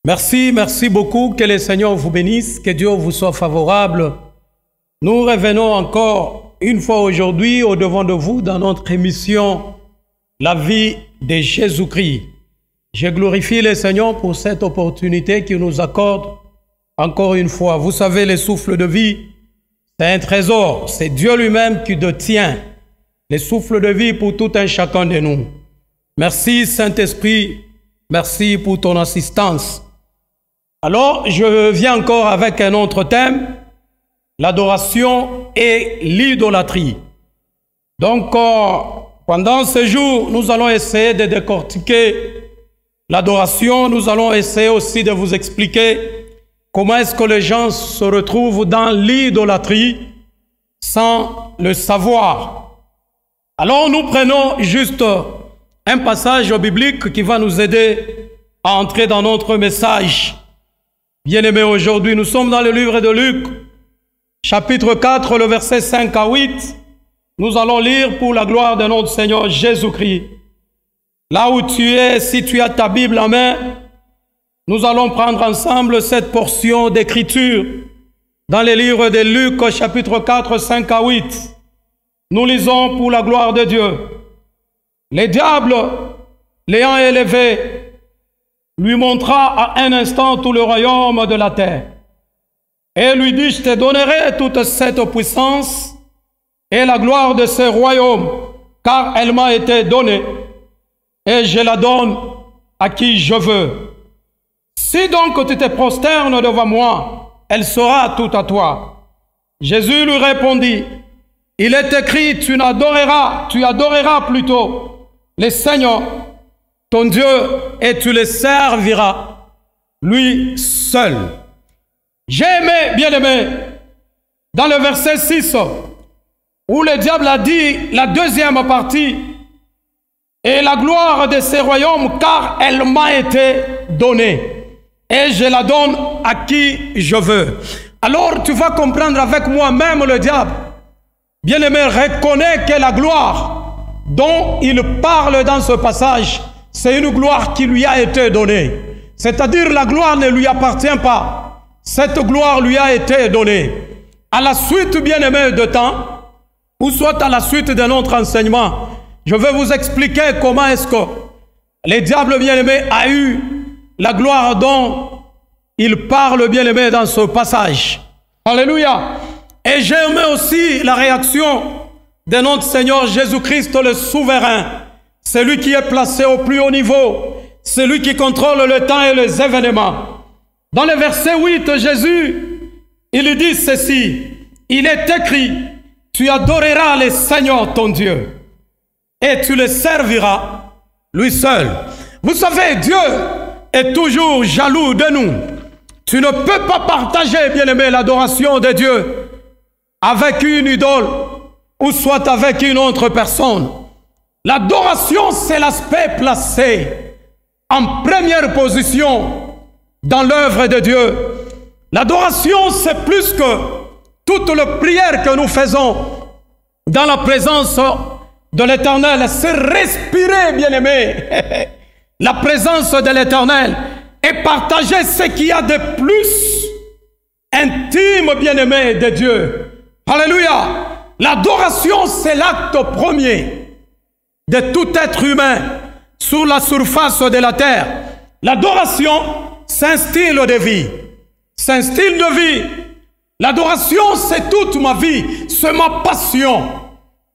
Merci beaucoup. Que le Seigneur vous bénisse, que Dieu vous soit favorable. Nous revenons encore une fois aujourd'hui au devant de vous dans notre émission La vie de Jésus-Christ. Je glorifie le Seigneur pour cette opportunité qu'il nous accorde encore une fois. Vous savez, le souffle de vie, c'est un trésor. C'est Dieu lui-même qui détient le souffle de vie pour tout un chacun de nous. Merci Saint-Esprit, merci pour ton assistance. Alors, je viens encore avec un autre thème, l'adoration et l'idolâtrie. Donc, pendant ce jour, nous allons essayer de décortiquer l'adoration. Nous allons essayer aussi de vous expliquer comment est-ce que les gens se retrouvent dans l'idolâtrie sans le savoir. Alors, nous prenons juste un passage biblique qui va nous aider à entrer dans notre message. Bien-aimés, aujourd'hui, nous sommes dans le livre de Luc, chapitre 4, le verset 5 à 8. Nous allons lire pour la gloire de notre Seigneur Jésus-Christ. Là où tu es, si tu as ta Bible en main, nous allons prendre ensemble cette portion d'écriture dans le livre de Luc, chapitre 4, 5 à 8. Nous lisons pour la gloire de Dieu. Le diable, l'ayant élevé, lui montra à un instant tout le royaume de la terre. Et lui dit, je te donnerai toute cette puissance et la gloire de ce royaume, car elle m'a été donnée, et je la donne à qui je veux. Si donc tu te prosternes devant moi, elle sera toute à toi. Jésus lui répondit, il est écrit, tu adoreras plutôt le Seigneur, ton Dieu, et tu le serviras, lui seul. J'ai aimé, bien-aimé, dans le verset 6, où le diable a dit la deuxième partie, et la gloire de ces royaumes, car elle m'a été donnée, et je la donne à qui je veux. Alors tu vas comprendre avec moi, même le diable, bien-aimé, reconnaît que la gloire dont il parle dans ce passage, c'est une gloire qui lui a été donnée. C'est-à-dire la gloire ne lui appartient pas. Cette gloire lui a été donnée. À la suite, bien-aimé, de temps, ou soit à la suite de notre enseignement, je vais vous expliquer comment est-ce que le diable, bien-aimé, a eu la gloire dont il parle, bien-aimé, dans ce passage. Alléluia. Et j'ai aimé aussi la réaction de notre Seigneur Jésus-Christ, le souverain, celui qui est placé au plus haut niveau, celui qui contrôle le temps et les événements. Dans le verset 8, Jésus, il dit ceci, il est écrit, tu adoreras le Seigneur ton Dieu, et tu le serviras lui seul. Vous savez, Dieu est toujours jaloux de nous. Tu ne peux pas partager, bien-aimé, l'adoration de Dieu avec une idole ou soit avec une autre personne. L'adoration, c'est l'aspect placé en première position dans l'œuvre de Dieu. L'adoration, c'est plus que toute la prière que nous faisons dans la présence de l'Éternel. C'est respirer, bien-aimé, la présence de l'Éternel et partager ce qu'il y a de plus intime, bien-aimé, de Dieu. Alléluia. L'adoration, c'est l'acte premier de tout être humain sur la surface de la terre. L'adoration, c'est un style de vie. C'est un style de vie. L'adoration, c'est toute ma vie. C'est ma passion.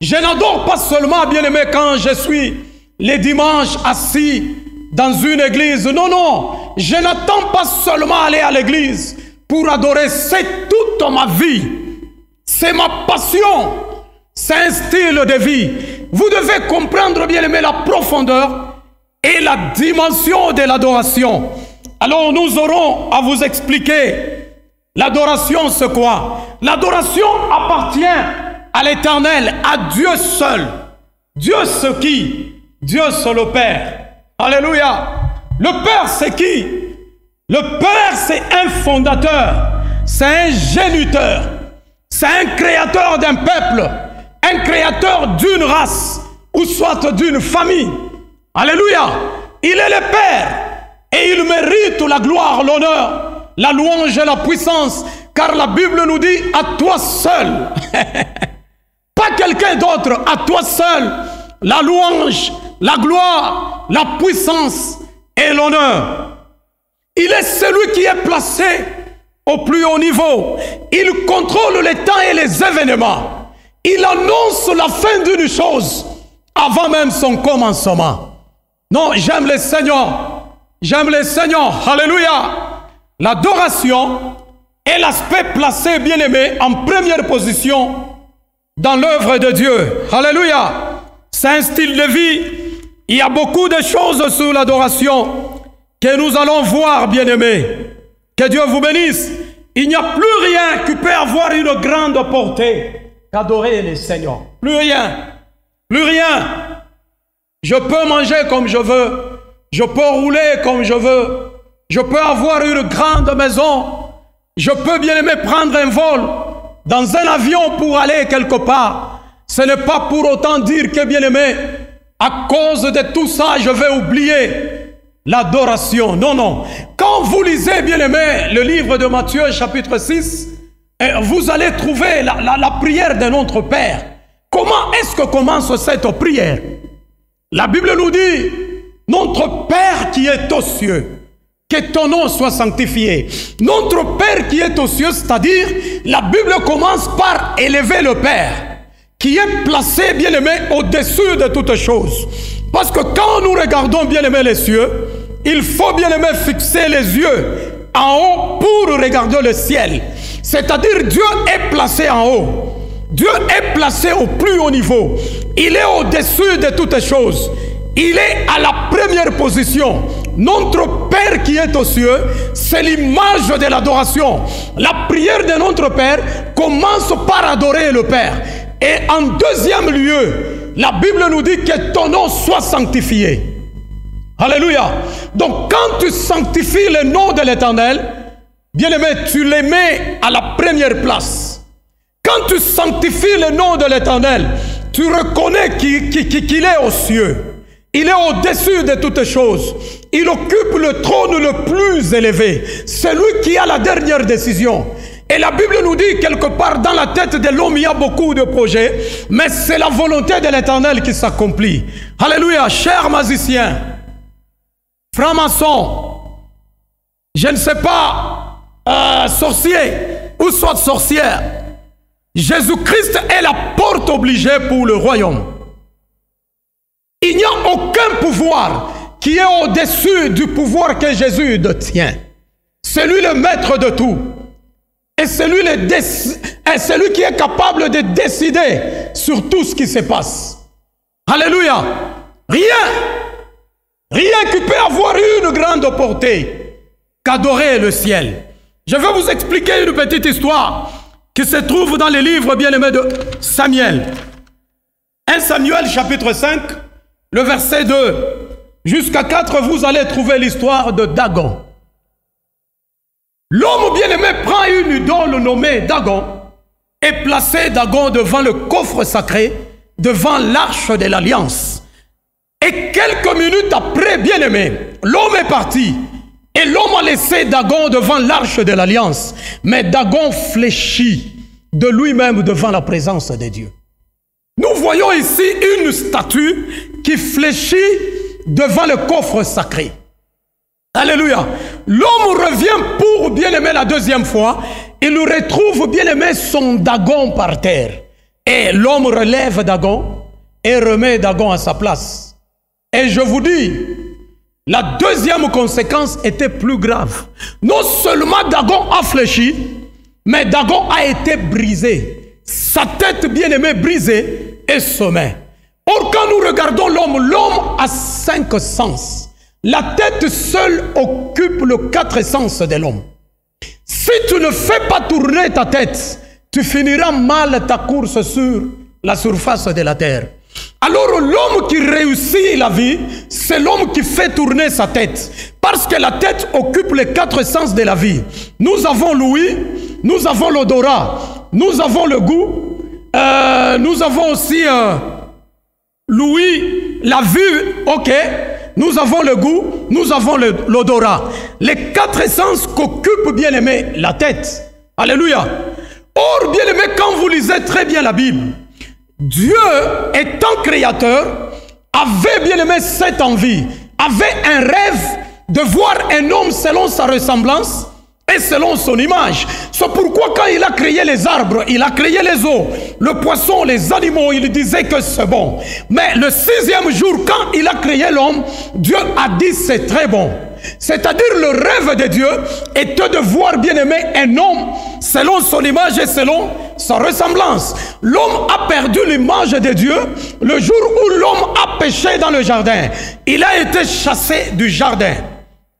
Je n'adore pas seulement, bien-aimé, quand je suis les dimanches assis dans une église. Non, non. Je n'attends pas seulement aller à l'église pour adorer. C'est toute ma vie. C'est ma passion. C'est un style de vie. Vous devez comprendre, bien-aimé, la profondeur et la dimension de l'adoration. Alors, nous aurons à vous expliquer l'adoration, c'est quoi? L'adoration appartient à l'Éternel, à Dieu seul. Dieu, c'est qui? Dieu, c'est le Père. Alléluia. Le Père, c'est qui? Le Père, c'est un fondateur. C'est un géniteur. C'est un créateur d'un peuple. Un créateur d'une race ou soit d'une famille. Alléluia. Il est le Père Et il mérite la gloire, l'honneur, la louange et la puissance. Car la Bible nous dit, à toi seul, pas quelqu'un d'autre, à toi seul, la louange, la gloire, la puissance et l'honneur. Il est celui qui est placé au plus haut niveau. Il contrôle les temps et les événements. Il annonce la fin d'une chose avant même son commencement. Non, j'aime le Seigneur. J'aime le Seigneur. Alléluia. L'adoration est l'aspect placé, bien-aimé, en première position dans l'œuvre de Dieu. Alléluia. C'est un style de vie. Il y a beaucoup de choses sur l'adoration que nous allons voir, bien-aimés. Que Dieu vous bénisse. Il n'y a plus rien qui peut avoir une grande portée qu'adorer le Seigneur. Plus rien. Plus rien. Je peux manger comme je veux. Je peux rouler comme je veux. Je peux avoir une grande maison. Je peux, bien-aimé, prendre un vol dans un avion pour aller quelque part. Ce n'est pas pour autant dire que, bien-aimé, à cause de tout ça, je vais oublier l'adoration. Non, non. Quand vous lisez, bien-aimé, le livre de Matthieu, chapitre 6, vous allez trouver la prière de notre Père. Comment est-ce que commence cette prière? La Bible nous dit, notre Père qui est aux cieux, que ton nom soit sanctifié. Notre Père qui est aux cieux, c'est-à-dire, la Bible commence par élever le Père, qui est placé, bien-aimé, au-dessus de toutes choses. Parce que quand nous regardons, bien-aimé, les cieux, il faut, bien-aimé, fixer les yeux en haut pour regarder le ciel. C'est-à-dire, Dieu est placé en haut. Dieu est placé au plus haut niveau. Il est au-dessus de toutes choses. Il est à la première position. Notre Père qui est aux cieux, c'est l'image de l'adoration. La prière de notre Père commence par adorer le Père. Et en deuxième lieu, la Bible nous dit que ton nom soit sanctifié. Alléluia. Donc quand tu sanctifies le nom de l'Éternel, bien-aimé, tu les mets à la première place. Quand tu sanctifies le nom de l'Éternel, tu reconnais qu'il est aux cieux. Il est au-dessus de toutes choses. Il occupe le trône le plus élevé. C'est lui qui a la dernière décision. Et la Bible nous dit quelque part dans la tête de l'homme, il y a beaucoup de projets, mais c'est la volonté de l'Éternel qui s'accomplit. Alléluia, chers magiciens, francs-maçons, je ne sais pas, sorciers ou soit sorcières, Jésus-Christ est la porte obligée pour le royaume. Il n'y a aucun pouvoir qui est au-dessus du pouvoir que Jésus détient. C'est lui le maître de tout. Et c'est lui, celui qui est capable de décider sur tout ce qui se passe. Alléluia. Rien qui peut avoir une grande portée qu'adorer le ciel. Je vais vous expliquer une petite histoire qui se trouve dans les livres bien-aimés de Samuel. 1 Samuel chapitre 5, le verset 2 jusqu'à 4, vous allez trouver l'histoire de Dagon. L'homme bien-aimé prend une idole nommée Dagon et place Dagon devant le coffre sacré, devant l'arche de l'alliance. Et quelques minutes après, bien-aimé, l'homme est parti. Et l'homme a laissé Dagon devant l'arche de l'alliance. Mais Dagon fléchit de lui-même devant la présence de Dieu. Nous voyons ici une statue qui fléchit devant le coffre sacré. Alléluia. L'homme revient pour bien-aimer la deuxième fois. Il retrouve bien-aimé son Dagon par terre. Et l'homme relève Dagon et remet Dagon à sa place. Et je vous dis, la deuxième conséquence était plus grave. Non seulement Dagon a fléchi, mais Dagon a été brisé. Sa tête bien-aimée brisée et sommet. Or, quand nous regardons l'homme, l'homme a 5 sens. La tête seule occupe le 4 sens de l'homme. Si tu ne fais pas tourner ta tête, tu finiras mal ta course sur la surface de la terre. Alors l'homme qui réussit la vie, c'est l'homme qui fait tourner sa tête. Parce que la tête occupe les 4 sens de la vie. Nous avons l'ouïe, nous avons l'odorat, nous avons le goût, nous avons aussi l'ouïe, la vue, ok. nous avons le goût, nous avons l'odorat. Les 4 sens qu'occupe, bien aimé, la tête. Alléluia. Or, bien aimé, quand vous lisez très bien la Bible, Dieu, étant créateur, avait, bien aimé, cette envie, avait un rêve de voir un homme selon sa ressemblance et selon son image. C'est pourquoi quand il a créé les arbres, il a créé les eaux, le poisson, les animaux, il disait que c'est bon. Mais le 6e jour, quand il a créé l'homme, Dieu a dit c'est très bon. C'est-à-dire le rêve de Dieu était de voir, bien aimé, un homme selon son image et selon sa ressemblance. L'homme a perdu l'image de Dieu le jour où l'homme a péché dans le jardin. Il a été chassé du jardin.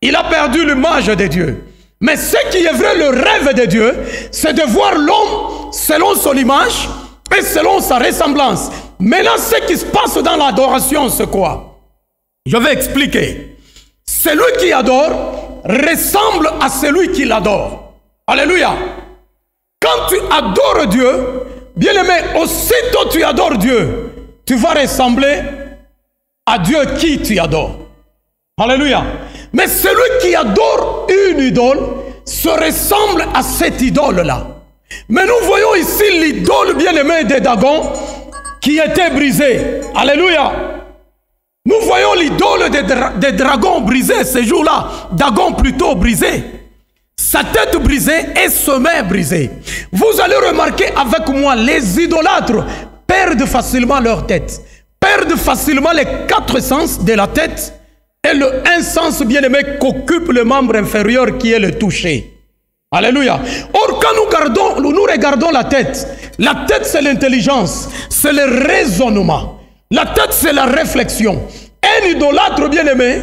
Il a perdu l'image de Dieu. Mais ce qui est vrai, le rêve de Dieu, c'est de voir l'homme selon son image et selon sa ressemblance. Maintenant, ce qui se passe dans l'adoration, c'est quoi? Je vais expliquer. Celui qui adore ressemble à celui qui l'adore. Alléluia. Quand tu adores Dieu, bien aimé, aussitôt tu adores Dieu, tu vas ressembler à Dieu qui tu adores. Alléluia. Mais celui qui adore une idole se ressemble à cette idole-là. Mais nous voyons ici l'idole bien-aimée de Dagon qui était brisée. Alléluia. Nous voyons l'idole des dragons brisés ce jour-là. Dagon plutôt brisé. Sa tête brisée et ses mains brisées. Vous allez remarquer avec moi, les idolâtres perdent facilement leur tête. Perdent facilement les 4 sens de la tête. Et le un sens bien-aimé qu'occupe le membre inférieur qui est le toucher. Alléluia. Or, quand nous regardons la tête c'est l'intelligence, c'est le raisonnement. La tête c'est la réflexion. Un idolâtre bien-aimé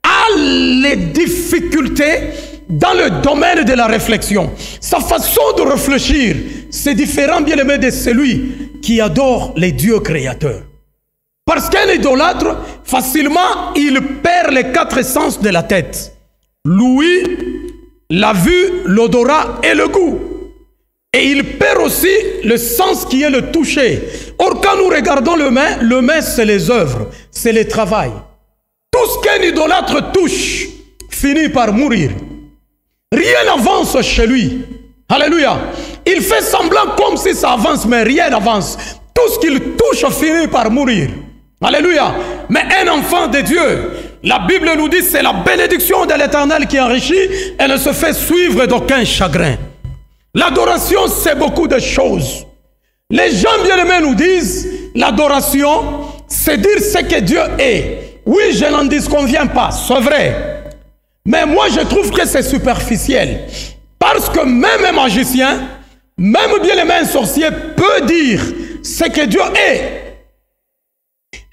a les difficultés dans le domaine de la réflexion. Sa façon de réfléchir, c'est différent bien-aimé de celui qui adore les dieux créateurs. Parce qu'un idolâtre, facilement, il perd les 4 sens de la tête. L'ouïe, la vue, l'odorat et le goût. Et il perd aussi le sens qui est le toucher. Or, quand nous regardons le main, c'est les œuvres, c'est le travail. Tout ce qu'un idolâtre touche finit par mourir. Rien n'avance chez lui. Alléluia. Il fait semblant comme si ça avance, mais rien n'avance. Tout ce qu'il touche finit par mourir. Alléluia. Mais un enfant de Dieu, la Bible nous dit, c'est la bénédiction de l'Éternel qui enrichit et ne se fait suivre d'aucun chagrin. L'adoration, c'est beaucoup de choses. Les gens bien-aimés nous disent, l'adoration, c'est dire ce que Dieu est. Oui, je n'en disconviens pas, c'est vrai. Mais moi, je trouve que c'est superficiel. Parce que même un magicien, même bien-aimé un sorcier peut dire ce que Dieu est.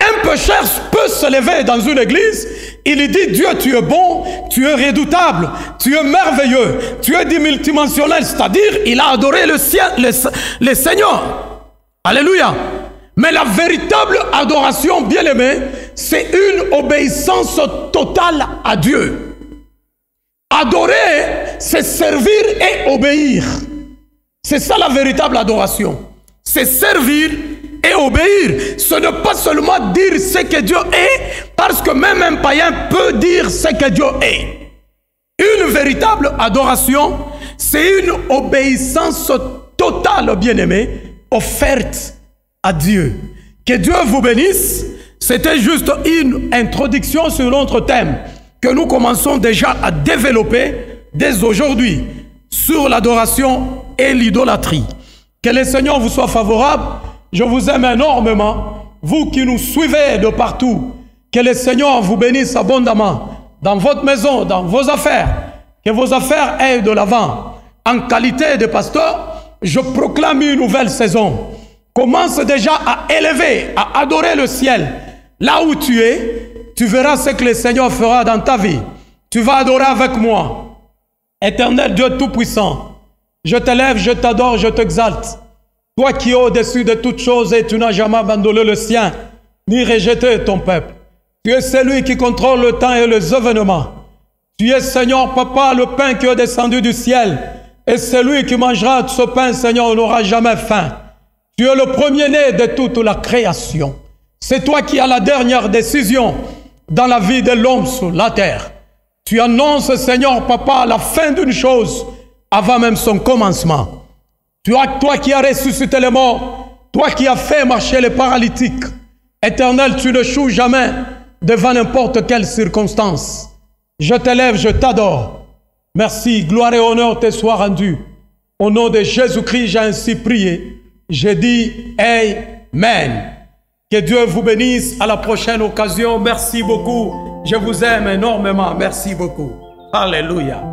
Un pécheur peut se lever dans une église, il dit Dieu, tu es bon, tu es redoutable, tu es merveilleux, tu es multidimensionnel, c'est-à-dire il a adoré le Seigneur. Alléluia. Mais la véritable adoration, bien-aimée, c'est une obéissance totale à Dieu. Adorer, c'est servir et obéir. C'est ça la véritable adoration. C'est servir et obéir. Ce n'est pas seulement dire ce que Dieu est, parce que même un païen peut dire ce que Dieu est. Une véritable adoration, c'est une obéissance totale, bien-aimé, offerte à Dieu. Que Dieu vous bénisse. C'était juste une introduction sur notre thème que nous commençons déjà à développer dès aujourd'hui sur l'adoration et l'idolâtrie. Que le Seigneur vous soit favorable. Je vous aime énormément, vous qui nous suivez de partout. Que le Seigneur vous bénisse abondamment dans votre maison, dans vos affaires. Que vos affaires aillent de l'avant. En qualité de pasteur, je proclame une nouvelle saison. Commence déjà à élever, à adorer le ciel. Là où tu es, tu verras ce que le Seigneur fera dans ta vie. Tu vas adorer avec moi. Éternel Dieu Tout-Puissant, je t'élève, je t'adore, je t'exalte. Toi qui es au-dessus de toutes choses et tu n'as jamais abandonné le sien, ni rejeté ton peuple. Tu es celui qui contrôle le temps et les événements. Tu es, Seigneur, Papa, le pain qui est descendu du ciel. Et celui qui mangera ce pain, Seigneur, n'aura jamais faim. Tu es le premier-né de toute la création. C'est toi qui as la dernière décision. dans la vie de l'homme sur la terre. Tu annonces, Seigneur Papa, la fin d'une chose avant même son commencement. Toi qui as ressuscité les morts, toi qui as fait marcher les paralytiques, Éternel, tu ne joues jamais devant n'importe quelle circonstance. Je t'élève, je t'adore. Merci, gloire et honneur te soient rendus. Au nom de Jésus-Christ, j'ai ainsi prié. J'ai dit Amen. Que Dieu vous bénisse. À la prochaine occasion. Merci beaucoup. Je vous aime énormément. Merci beaucoup. Alléluia.